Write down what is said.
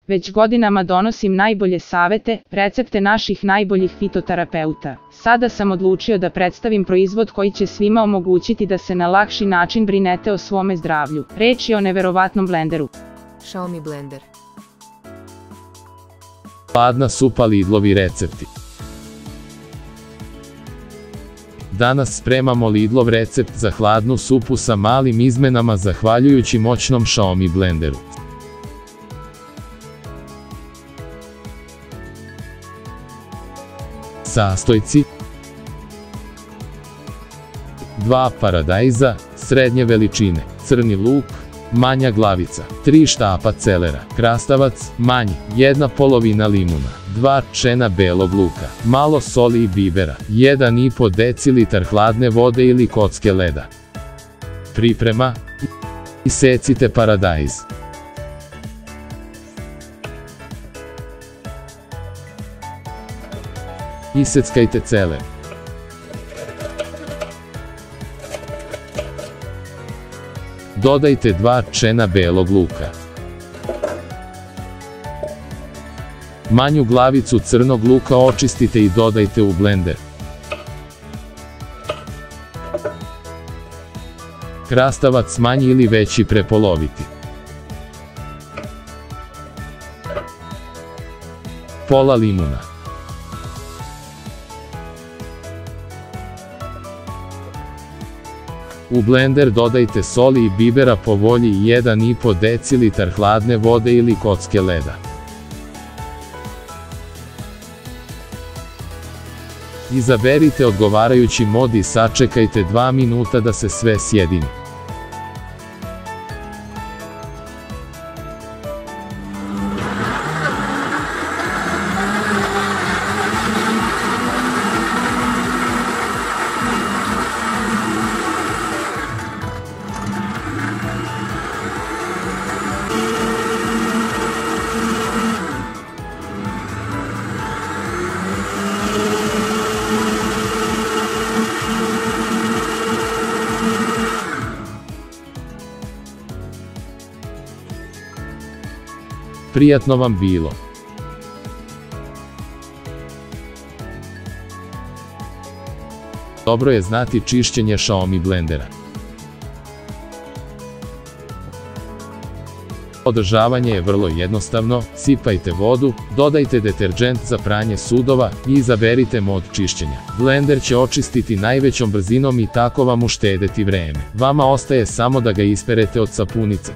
Već godinama donosim najbolje savete, recepte naših najboljih fitoterapeuta. Sada sam odlučio da predstavim proizvod koji će svima omogućiti da se na lakši način brinete o svome zdravlju. Reč je o neverovatnom blenderu. Xiaomi blender. Hladna supa Lidlovi recepti. Danas spremamo Lidlov recept za hladnu supu sa malim izmenama zahvaljujući moćnom Xiaomi blenderu. Sastojci: 2 paradajza, srednje veličine, crni luk, manja glavica, 3 štapa celera, krastavac, manji, 1/2 limuna, 2 čena belog luka, malo soli i bibera, 1,5 decilitar hladne vode ili kocke leda. Priprema: isecite paradajz. Iseckajte celer. Dodajte 2 čena belog luka. Manju glavicu crnog luka očistite i dodajte u blender. Krastavac manji ili veći prepoloviti. Pola limuna. U blender dodajte soli i bibera po volji i 1,5 decilitar hladne vode ili kocke leda. Izaberite odgovarajući mod i sačekajte 2 minuta da se sve sjedini. Prijatno vam bilo! Dobro je znati čišćenje Xiaomi blendera. Održavanje je vrlo jednostavno, sipajte vodu, dodajte deterdžent za pranje sudova i izaberite mod čišćenja. Blender će očistiti najvećom brzinom i tako vam uštedeti vreme. Vama ostaje samo da ga isperete od sapunice.